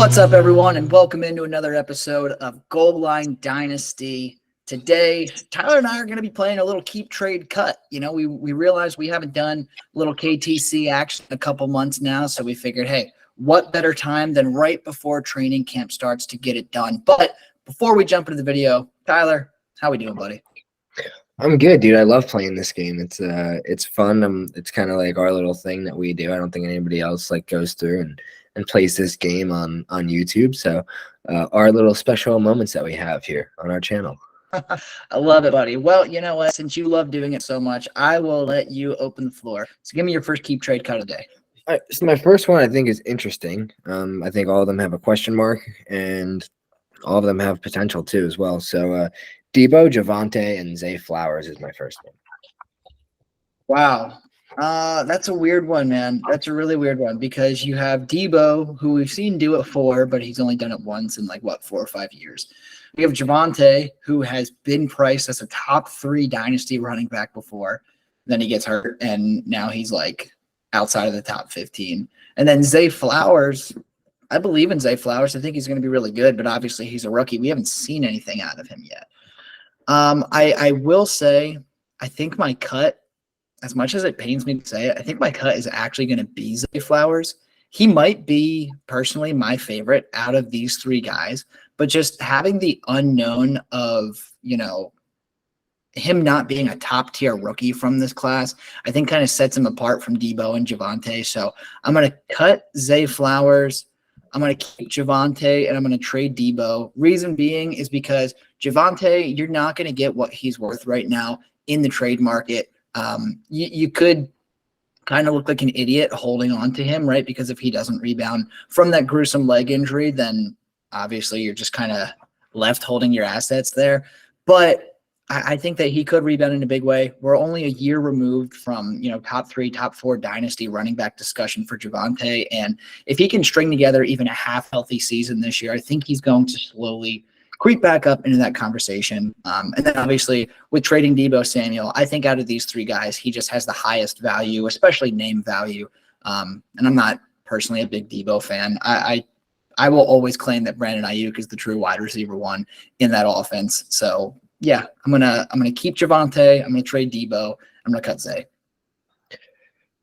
What's up, everyone, and welcome into another episode of Goal Line Dynasty. Today, Tyler and I are going to be playing a little keep trade cut. You know, we realized we haven't done a little KTC action in a couple months now, so we figured, hey, what better time than right before training camp starts to get it done. But before we jump into the video, Tyler, how we doing, buddy? I'm good, dude. I love playing this game. It's fun. It's kind of like our little thing that we do. I don't think anybody else goes through and plays this game on YouTube. So our little special moments that we have here on our channel. I love it, buddy. Well, you know what? Since you love doing it so much, I will let you open the floor. So give me your first keep trade cut of the day. All right, so my first one I think is interesting. I think all of them have a question mark, and all of them have potential too as well. So Deebo, Javonte, and Zay Flowers is my first one. Wow. That's a weird one, man. That's a really weird one because you have Deebo, who we've seen do it before, but he's only done it once in 4 or 5 years. We have Javonte, who has been priced as a top 3 dynasty running back before. Then he gets hurt, and now he's outside of the top 15. And then Zay Flowers, I believe in Zay Flowers. I think he's going to be really good, but obviously he's a rookie. We haven't seen anything out of him yet. I will say, I think my cut, as much as it pains me to say it, I think my cut is actually going to be Zay Flowers. He might be personally my favorite out of these 3 guys, but just having the unknown of, him not being a top tier rookie from this class, I think kind of sets him apart from Deebo and Javonte. So I'm going to cut Zay Flowers. I'm going to keep Javonte, and I'm going to trade Deebo. Reason being is because Javonte, you're not going to get what he's worth right now in the trade market. You could kind of look like an idiot holding on to him, right? Because if he doesn't rebound from that gruesome leg injury, then obviously you're just kind of left holding your assets there. But I think that he could rebound in a big way. We're only a year removed from, top 3, top 4 dynasty running back discussion for Javonte. And if he can string together even a half healthy season this year, I think he's going to slowly creep back up into that conversation. And then obviously with trading Deebo Samuel, I think out of these 3 guys, he just has the highest value, especially name value. And I'm not personally a big Deebo fan. I will always claim that Brandon Aiyuk is the true wide receiver 1 in that offense. So yeah, I'm gonna keep Javonte. I'm gonna trade Deebo. I'm gonna cut Zay.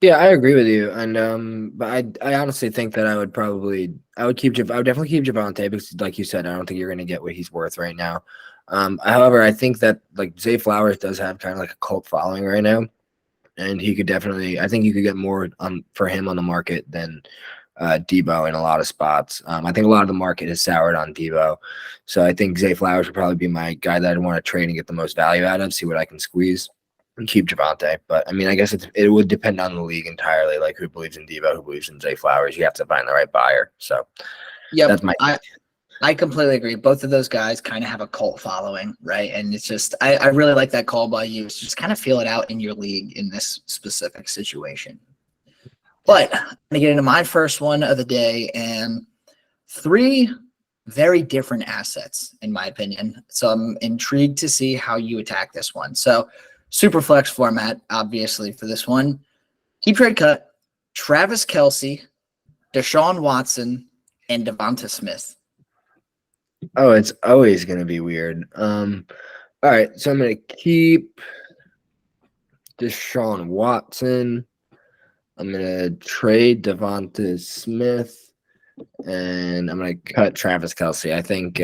Yeah, I agree with you, and but I honestly think that I would definitely keep Javonte because, like you said, I don't think you're gonna get what he's worth right now. However, I think that Zay Flowers does have kind of a cult following right now, and he could definitely. I think you could get more for him on the market than Deebo in a lot of spots. I think a lot of the market has soured on Deebo, so I think Zay Flowers would probably be my guy that I'd want to trade and get the most value out of, see what I can squeeze, and keep Javonte. But I mean, I guess it would depend on the league entirely, who believes in Deebo, who believes in Zay Flowers. You have to find the right buyer. So yeah, that's my. I completely agree. Both of those guys kind of have a cult following, right? And it's just I really like that call by you. It's just kind of feel it out in your league in this specific situation. But I'm going to get into my first one of the day, and 3 very different assets, in my opinion. So I'm intrigued to see how you attack this one. So super flex format, obviously, for this one. Keep trade cut, Travis Kelce, Deshaun Watson, and Devonta Smith. Oh, it's always going to be weird. All right, so I'm going to keep Deshaun Watson. I'm going to trade Devonta Smith, and I'm going to cut Travis Kelce. I think,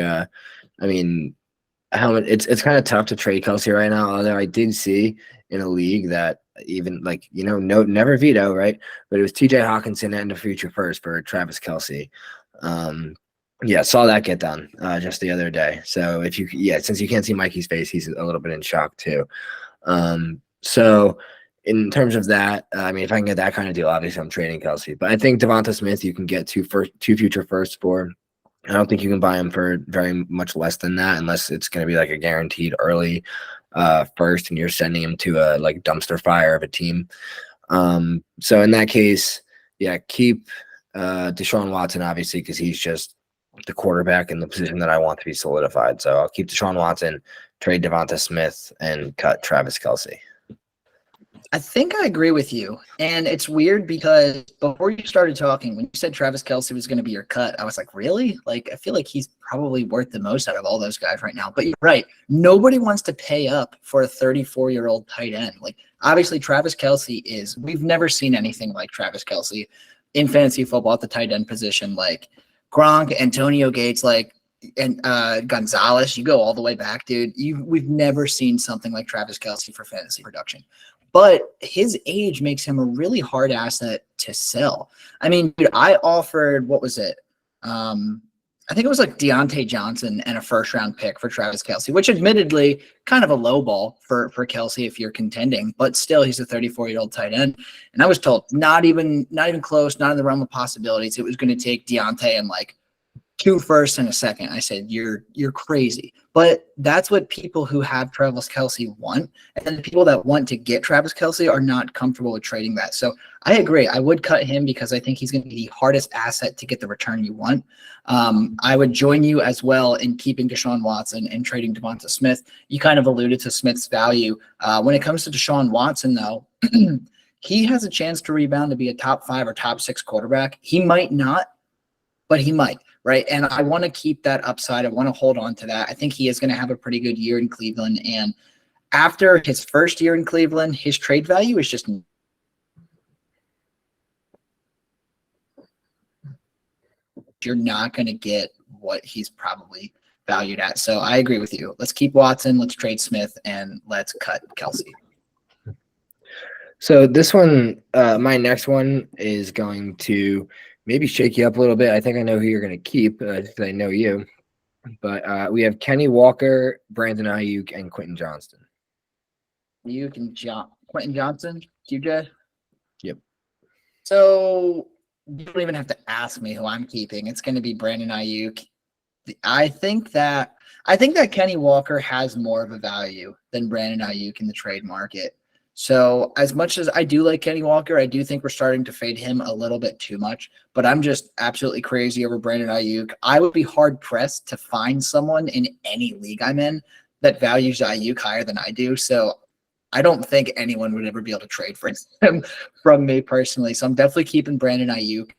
it's kind of tough to trade Kelce right now, although I did see in a league that even, never veto, right? But it was TJ Hawkinson and a future first for Travis Kelce. Yeah, saw that get done just the other day. So since you can't see Mikey's face, he's a little bit in shock too. So in terms of that, if I can get that kind of deal, obviously I'm trading Kelce. But I think Devonta Smith, you can get two future firsts for. I don't think you can buy him for very much less than that unless it's going to be a guaranteed early first and you're sending him to a dumpster fire of a team. So in that case, yeah, keep Deshaun Watson, obviously, because he's just the quarterback in the position that I want to be solidified. So I'll keep Deshaun Watson, trade Devonta Smith, and cut Travis Kelce. I think I agree with you. And it's weird because before you started talking, when you said Travis Kelce was going to be your cut, I was like, really? Like, I feel like he's probably worth the most out of all those guys right now. But you're right. Nobody wants to pay up for a 34-year-old tight end. Like, obviously, Travis Kelce we've never seen anything like Travis Kelce in fantasy football at the tight end position. Like Gronk, Antonio Gates, and Gonzalez, you go all the way back, dude. We've never seen something like Travis Kelce for fantasy production. But his age makes him a really hard asset to sell. I mean, dude, I offered, what was it? I think it was like Deontay Johnson and a first-round pick for Travis Kelce, which admittedly kind of a low ball for Kelce if you're contending, but still he's a 34-year-old tight end. And I was told not even close, not in the realm of possibilities. It was going to take Deontay and like 2 firsts and a second. I said, you're crazy. But that's what people who have Travis Kelce want. And the people that want to get Travis Kelce are not comfortable with trading that. So I agree. I would cut him because I think he's going to be the hardest asset to get the return you want. I would join you as well in keeping Deshaun Watson and trading Devonta Smith. You kind of alluded to Smith's value. When it comes to Deshaun Watson, though, he has a chance to rebound to be a top 5 or top 6 quarterback. He might not, but he might. Right. And I want to keep that upside. I want to hold on to that. I think he is going to have a pretty good year in Cleveland. And after his first year in Cleveland, his trade value is just you're not going to get what he's probably valued at. So I agree with you. Let's keep Watson. Let's trade Smith and let's cut Kelce. So this one, my next one is going to maybe shake you up a little bit. I think I know who you're going to keep because I know you. But we have Kenny Walker, Brandon Aiyuk, and Quentin Johnston. Aiyuk and Quentin Johnston, QJ? Yep. So you don't even have to ask me who I'm keeping. It's going to be Brandon Aiyuk. I think that Kenny Walker has more of a value than Brandon Aiyuk in the trade market. So as much as I do like Kenny Walker, I do think we're starting to fade him a little bit too much. But I'm just absolutely crazy over Brandon Aiyuk. I would be hard-pressed to find someone in any league I'm in that values Aiyuk higher than I do. So I don't think anyone would ever be able to trade for him from me personally. So I'm definitely keeping Brandon Aiyuk.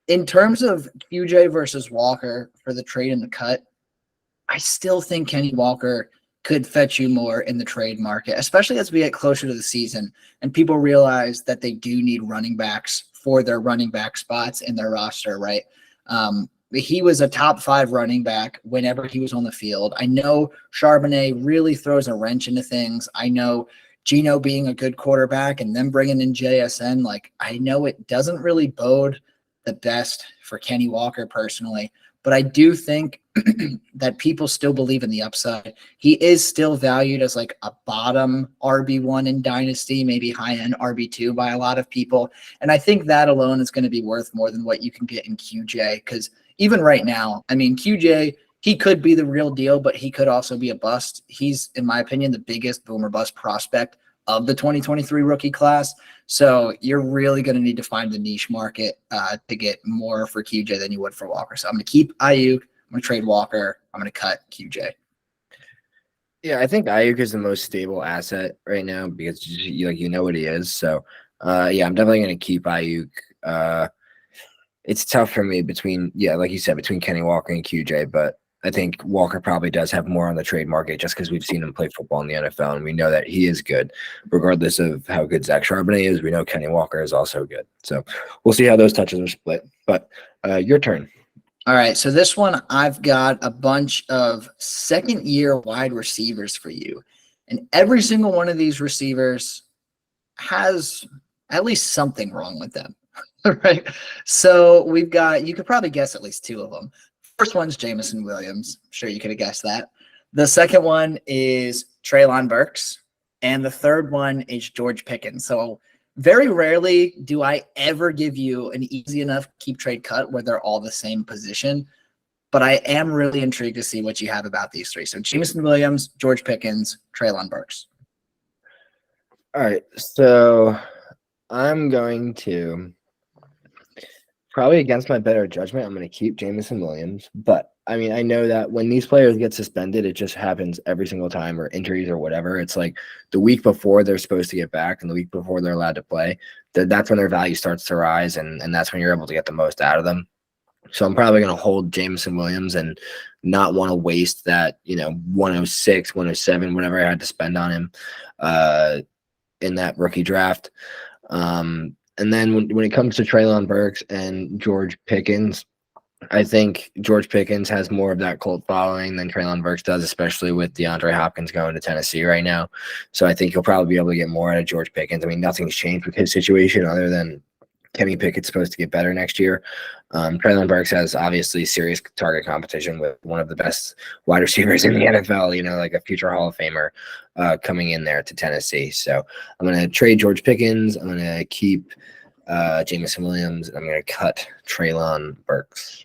In terms of QJ versus Walker for the trade and the cut, I still think Kenny Walker could fetch you more in the trade market, especially as we get closer to the season and people realize that they do need running backs for their running back spots in their roster, right? He was a top 5 running back whenever he was on the field. I know Charbonnet really throws a wrench into things. I know Geno being a good quarterback and then bringing in JSN, like I know it doesn't really bode the best for Kenny Walker personally, but I do think that people still believe in the upside. He is still valued as like a bottom RB1 in Dynasty, maybe high-end RB2 by a lot of people. And I think that alone is going to be worth more than what you can get in QJ. Because even right now, I mean, QJ, he could be the real deal, but he could also be a bust. He's, in my opinion, the biggest boomer bust prospect of the 2023 rookie class. So you're really going to need to find the niche market to get more for QJ than you would for Walker. So I'm going to keep Aiyuk. I'm going to trade Walker. I'm going to cut QJ. Yeah, I think Aiyuk is the most stable asset right now because you know what he is. So, yeah, I'm definitely going to keep Aiyuk. It's tough for me like you said, between Kenny Walker and QJ, but I think Walker probably does have more on the trade market just because we've seen him play football in the NFL, and we know that he is good. Regardless of how good Zach Charbonnet is, we know Kenny Walker is also good. So we'll see how those touches are split. But your turn. All right, so this one, I've got a bunch of second-year wide receivers for you. And every single one of these receivers has at least something wrong with them, right? So we've got, you could probably guess at least 2 of them. First one's Jameson Williams. I'm sure you could have guessed that. The second one is Treylon Burks. And the third one is George Pickens. So very rarely do I ever give you an easy enough keep trade cut where they're all the same position. But I am really intrigued to see what you have about these 3. So Jameson Williams, George Pickens, Treylon Burks. All right. So I'm going to, probably against my better judgment, I'm going to keep Jameson Williams. But I mean, I know that when these players get suspended, it just happens every single time, or injuries or whatever. It's like the week before they're supposed to get back and the week before they're allowed to play, that's when their value starts to rise, and that's when you're able to get the most out of them. So I'm probably going to hold Jameson Williams and not want to waste that, 106, 107, whatever I had to spend on him in that rookie draft. And then when it comes to Treylon Burks and George Pickens, I think George Pickens has more of that cult following than Treylon Burks does, especially with DeAndre Hopkins going to Tennessee right now. So I think he'll probably be able to get more out of George Pickens. I mean, nothing's changed with his situation other than Kenny Pickett's supposed to get better next year. Treylon Burks has obviously serious target competition with one of the best wide receivers in the NFL, like a future Hall of Famer coming in there to Tennessee. So I'm going to trade George Pickens. I'm going to keep Jameson Williams, and I'm going to cut Treylon Burks.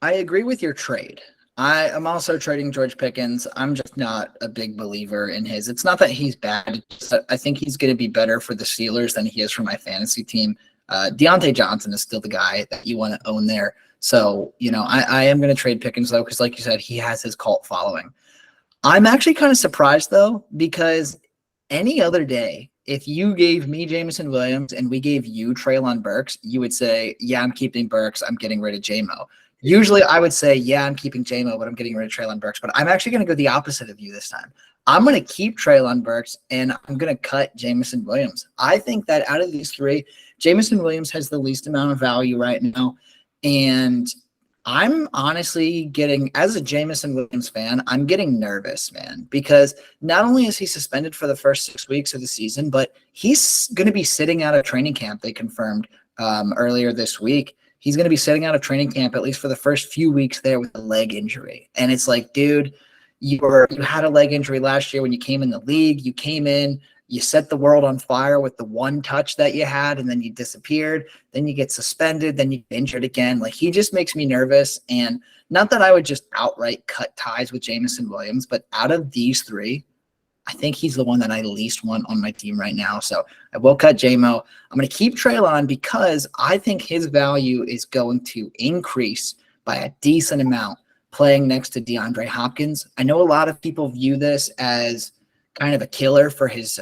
I agree with your trade. I am also trading George Pickens. I'm just not a big believer in his. It's not that he's bad. I think he's going to be better for the Steelers than he is for my fantasy team. Deontay Johnson is still the guy that you want to own there. So, I am going to trade Pickens, though, because like you said, he has his cult following. I'm actually kind of surprised, though, because any other day, if you gave me Jameson Williams and we gave you Treylon Burks, you would say, yeah, I'm keeping Burks. I'm getting rid of J-Mo. Usually I would say, yeah, I'm keeping J-Mo, but I'm getting rid of Treylon Burks. But I'm actually going to go the opposite of you this time. I'm going to keep Treylon Burks, and I'm going to cut Jameson Williams. I think that out of these three, Jameson Williams has the least amount of value right now. And I'm honestly getting, as a Jameson Williams fan, I'm getting nervous, man, because not only is he suspended for the first 6 weeks of the season, but he's going to be sitting out of training camp. They confirmed earlier this week. He's going to be sitting out of training camp, at least for the first few weeks there, with a leg injury. And it's like, dude, you had a leg injury last year when you came in the league. You came in, you set the world on fire with the one touch that you had, and then you disappeared. Then you get suspended. Then you get injured again. Like, he just makes me nervous. And not that I would just outright cut ties with Jameson Williams, but out of these three, I think he's the one that I least want on my team right now. So I will cut J-Mo. I'm going to keep Treylon because I think his value is going to increase by a decent amount playing next to DeAndre Hopkins. I know a lot of people view this as kind of a killer for his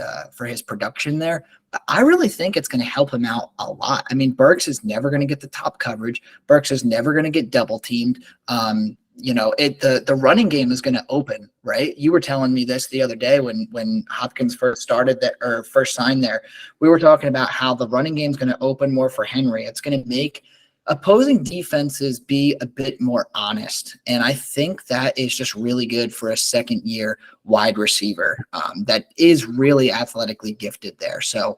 production there, but I really think it's going to help him out a lot. I mean, Burks is never going to get the top coverage. Burks is never going to get double teamed. The running game is going to open, right? You were telling me this the other day when Hopkins first started that, or first signed there. We were talking about how the running game is going to open more for Henry. It's going to make opposing defenses be a bit more honest. And I think that is just really good for a second-year wide receiver that is really athletically gifted there. So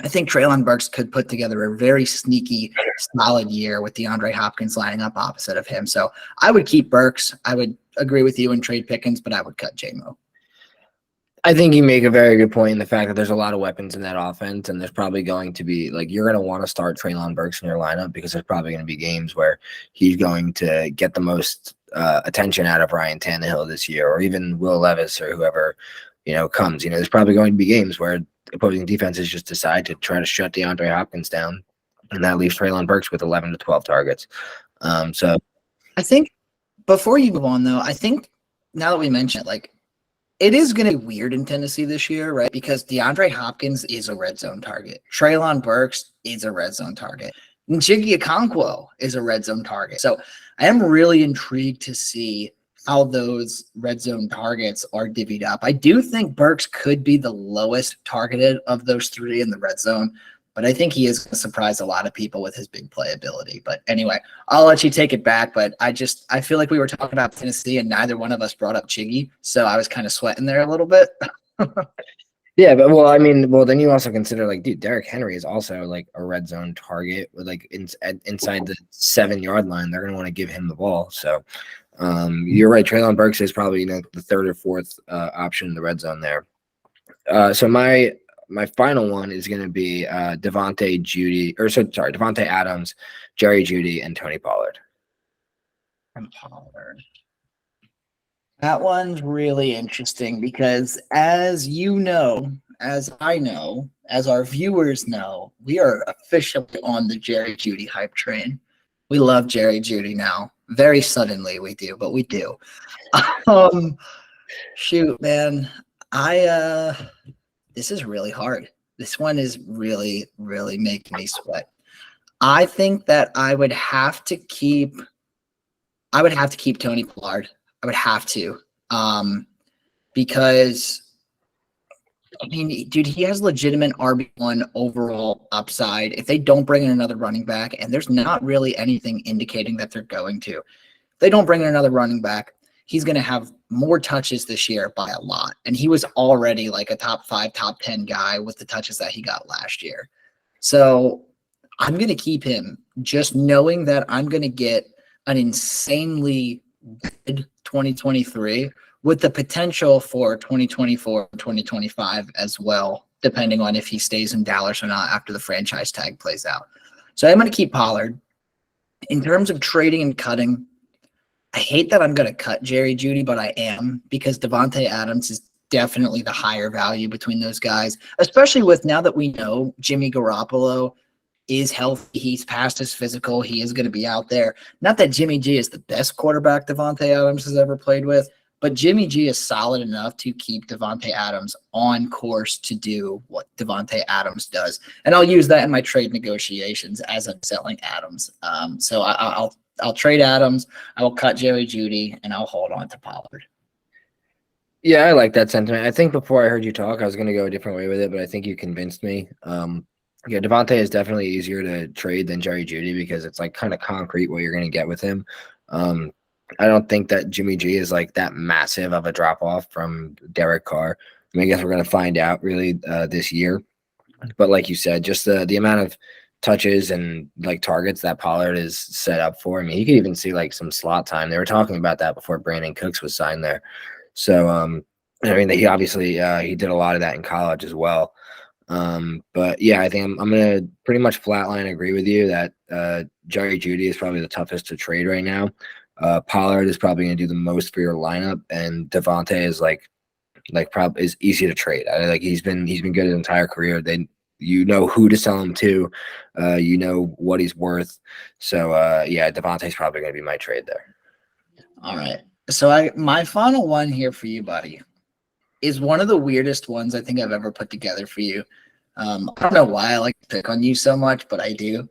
I think Treylon Burks could put together a very sneaky, solid year with DeAndre Hopkins lining up opposite of him. So I would keep Burks. I would agree with you and trade Pickens, but I would cut J-Mo. I think you make a very good point in the fact that there's a lot of weapons in that offense, and there's probably going to be, you're going to want to start Treylon Burks in your lineup because there's probably going to be games where he's going to get the most attention out of Ryan Tannehill this year, or even Will Levis or whoever, comes. There's probably going to be games where opposing defenses just decide to try to shut DeAndre Hopkins down, and that leaves Treylon Burks with 11 to 12 targets. So I think before you move on, though, I think now that we mention it, it is going to be weird in Tennessee this year, right? Because DeAndre Hopkins is a red zone target. Treylon Burks is a red zone target. And Jiggy Okonkwo is a red zone target. So I am really intrigued to see how those red zone targets are divvied up. I do think Burks could be the lowest targeted of those three in the red zone, but I think he is going to surprise a lot of people with his big playability. But anyway, I'll let you take it back. But I feel like we were talking about Tennessee and neither one of us brought up Chiggy. So I was kind of sweating there a little bit. Yeah, but then you also consider dude, Derrick Henry is also a red zone target with inside the 7-yard line. They're going to want to give him the ball. So you're right. Treylon Burks is probably the third or fourth option in the red zone there. So my final one is going to be Devonta Adams, Jerry Jeudy, and Tony Pollard. And Pollard. That one's really interesting because, as you know, as I know, as our viewers know, we are officially on the Jerry Jeudy hype train. We love Jerry Jeudy now. Very suddenly we do, but we do. Um, shoot, man. This is really hard. This one is really, really making me sweat. I think that I would have to keep Tony Pollard. I would have to. Because I mean, dude, he has legitimate RB1 overall upside. If they don't bring in another running back, and there's not really anything indicating that they're going to, if they don't bring in another running back, he's going to have more touches this year by a lot. And he was already like a top 5, top 10 guy with the touches that he got last year. So I'm going to keep him, just knowing that I'm going to get an insanely good 2023 with the potential for 2024, 2025 as well, depending on if he stays in Dallas or not after the franchise tag plays out. So I'm going to keep Pollard. In terms of trading and cutting, I hate that I'm going to cut Jerry Jeudy, but I am, because DaVante Adams is definitely the higher value between those guys, especially with now that we know Jimmy Garoppolo is healthy. He's past his physical. He is going to be out there. Not that Jimmy G is the best quarterback DaVante Adams has ever played with, but Jimmy G is solid enough to keep DaVante Adams on course to do what DaVante Adams does. And I'll use that in my trade negotiations as I'm selling Adams. So I'll trade Adams. I will cut Jerry Jeudy, and I'll hold on to Pollard. Yeah, I like that sentiment. I think before I heard you talk, I was going to go a different way with it, but I think you convinced me. Yeah, DaVante is definitely easier to trade than Jerry Jeudy because it's like kind of concrete what you're going to get with him. I don't think that Jimmy G is like that massive of a drop off from Derek Carr. I mean, I guess we're going to find out really this year. But like you said, just the amount of touches and like targets that Pollard is set up for. I mean, you could even see like some slot time. They were talking about that before Brandon Cooks was signed there. So, I mean, he obviously he did a lot of that in college as well. But yeah, I think I'm going to pretty much flatline agree with you that Jerry Jeudy is probably the toughest to trade right now. Pollard is probably going to do the most for your lineup, and DaVante is like probably is easy to trade. Like he's been good his entire career. You know who to sell him to, you know what he's worth. So yeah, DaVante's probably going to be my trade there. All right. So my final one here for you, buddy, is one of the weirdest ones I think I've ever put together for you. I don't know why I like to pick on you so much, but I do.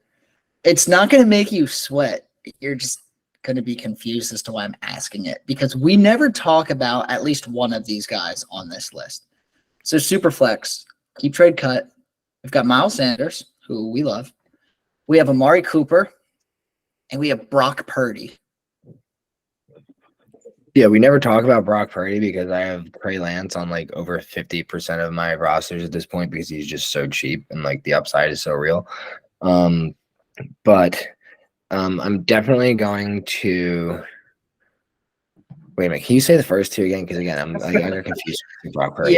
It's not going to make you sweat. You're just going to be confused as to why I'm asking it, because we never talk about at least one of these guys on this list. So Superflex, keep trade cut. We've got Miles Sanders, who we love. We have Amari Cooper, and we have Brock Purdy. Yeah, we never talk about Brock Purdy because I have Trey Lance on like over 50% of my rosters at this point because he's just so cheap and like the upside is so real. But I'm definitely going to wait a minute. Can you say the first two again? Because again, I'm confused with Brock Purdy.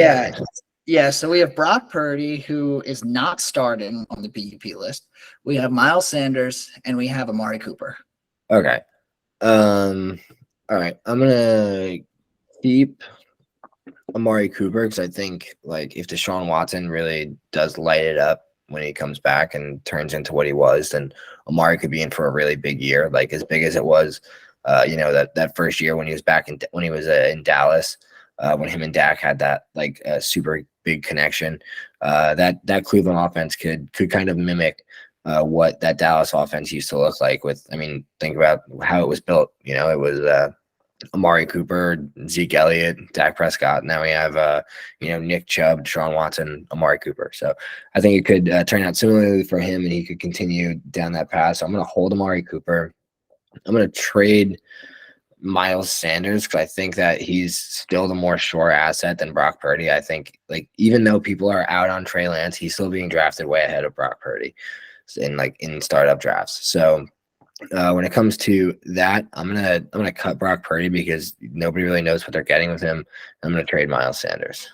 Yeah. So we have Brock Purdy, who is not starting on the BUP list. We have Miles Sanders, and we have Amari Cooper. Okay. All right. I'm gonna keep Amari Cooper because I think like if Deshaun Watson really does light it up when he comes back and turns into what he was, then Amari could be in for a really big year, like as big as it was, that first year when he was back in Dallas, when him and Dak had that like super big connection. That Cleveland offense could kind of mimic what that Dallas offense used to look like. Think about how it was built. It was Amari Cooper, Zeke Elliott, Dak Prescott. Now we have, Nick Chubb, Deshaun Watson, Amari Cooper. So I think it could turn out similarly for him, and he could continue down that path. So I'm going to hold Amari Cooper. I'm going to trade Miles Sanders because I think that he's still the more sure asset than Brock Purdy. I think, like, even though people are out on Trey Lance, he's still being drafted way ahead of Brock Purdy in startup drafts. So when it comes to that, I'm gonna cut Brock Purdy because nobody really knows what they're getting with him. I'm gonna trade Miles Sanders.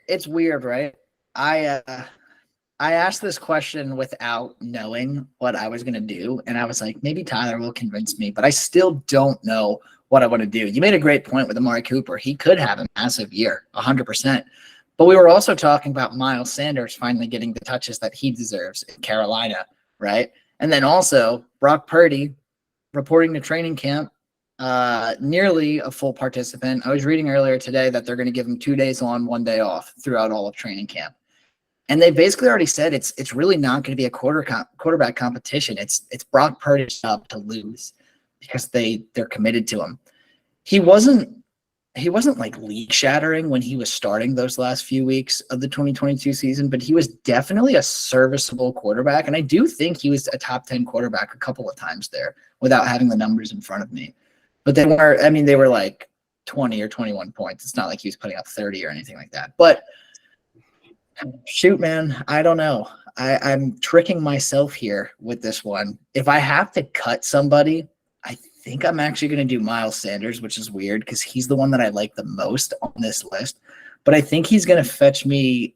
It's weird, right? I asked this question without knowing what I was gonna do, and I was like, maybe Tyler will convince me, but I still don't know what I want to do. You made a great point with Amari Cooper. He could have a massive year, 100%. But we were also talking about Miles Sanders finally getting the touches that he deserves in Carolina, right? And then also Brock Purdy reporting to training camp, nearly a full participant. I was reading earlier today that they're going to give him 2 days on, 1 day off throughout all of training camp. And they basically already said it's really not going to be a quarterback competition. It's Brock Purdy's job to lose because they're committed to him. He wasn't like league shattering when he was starting those last few weeks of the 2022 season, but he was definitely a serviceable quarterback. And I do think he was a top 10 quarterback a couple of times there without having the numbers in front of me. But they were like 20 or 21 points. It's not like he was putting up 30 or anything like that. But shoot, man, I don't know. I'm tricking myself here with this one. If I have to cut somebody, I think I'm actually going to do Miles Sanders, which is weird because he's the one that I like the most on this list. But I think he's going to fetch me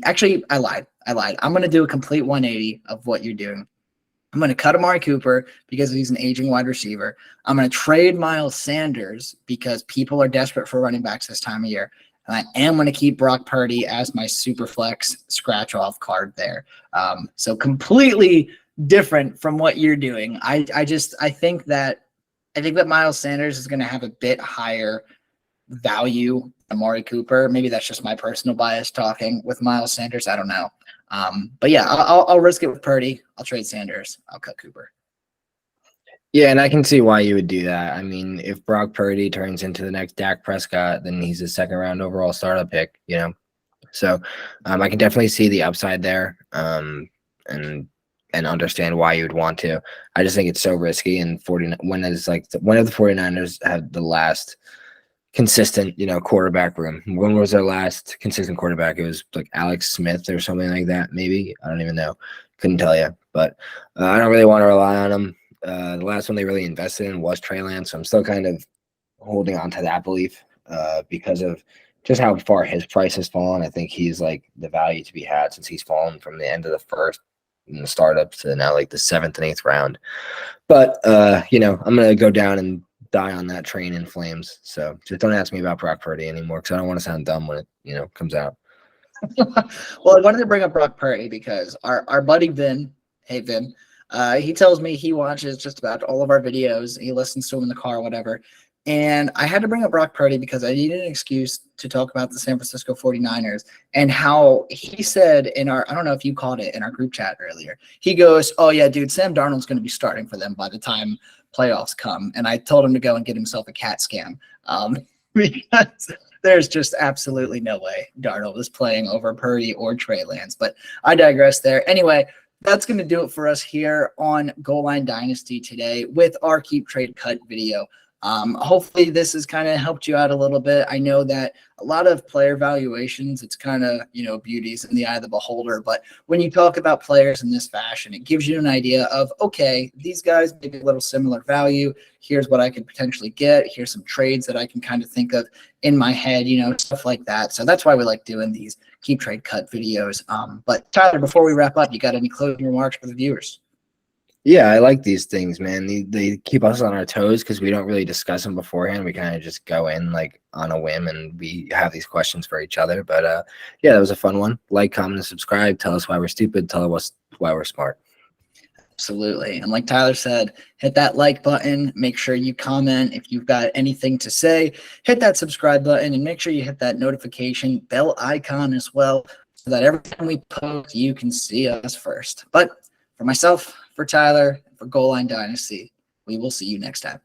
actually, I lied. I'm going to do a complete 180 of what you're doing. I'm going to cut Amari Cooper because he's an aging wide receiver. I'm going to trade Miles Sanders because people are desperate for running backs this time of year. And I am going to keep Brock Purdy as my super flex scratch off card there. So completely different from what you're doing. I think that Miles Sanders is going to have a bit higher value than Amari Cooper. Maybe that's just my personal bias talking with Miles Sanders. I don't know. But yeah, I'll risk it with Purdy. I'll trade Sanders. I'll cut Cooper. Yeah, and I can see why you would do that. I mean, if Brock Purdy turns into the next Dak Prescott, then he's a second-round overall startup pick, you know. So I can definitely see the upside there and understand why you would want to. I just think it's so risky. And one of the 49ers had the last consistent, quarterback room. When was their last consistent quarterback? It was like Alex Smith or something like that, maybe. I don't even know. Couldn't tell you. But I don't really want to rely on him. The last one they really invested in was Treylon, so I'm still kind of holding on to that belief because of just how far his price has fallen. I think he's like the value to be had since he's fallen from the end of the first in the startup to now like the 7th and 8th round. But I'm gonna go down and die on that train in flames. So just don't ask me about Brock Purdy anymore because I don't want to sound dumb when it comes out. Well, I wanted to bring up Brock Purdy because our buddy Vin, hey Vin, he tells me he watches just about all of our videos. He listens to them in the car, whatever. And I had to bring up Brock Purdy because I needed an excuse to talk about the San Francisco 49ers and how he said I don't know if you caught it in our group chat earlier. He goes, oh, yeah, dude, Sam Darnold's going to be starting for them by the time playoffs come. And I told him to go and get himself a CAT scan because there's just absolutely no way Darnold is playing over Purdy or Trey Lance. But I digress there. Anyway, that's going to do it for us here on Goal Line Dynasty today with our Keep Trade Cut video. Hopefully this has kind of helped you out a little bit. I know that a lot of player valuations, it's kind of, beauties in the eye of the beholder. But when you talk about players in this fashion, it gives you an idea of, okay, these guys may be a little similar value. Here's what I could potentially get. Here's some trades that I can kind of think of in my head, stuff like that. So that's why we like doing these Keep Trade Cut videos. But Tyler, before we wrap up, you got any closing remarks for the viewers? Yeah, I like these things, man. They keep us on our toes because we don't really discuss them beforehand. We kind of just go in like on a whim and we have these questions for each other. But yeah, that was a fun one. Like, comment, and subscribe. Tell us why we're stupid. Tell us why we're smart. Absolutely. And like Tyler said, hit that like button. Make sure you comment if you've got anything to say. Hit that subscribe button and make sure you hit that notification bell icon as well so that every time we post, you can see us first. But for myself, for Tyler, for Goal Line Dynasty, we will see you next time.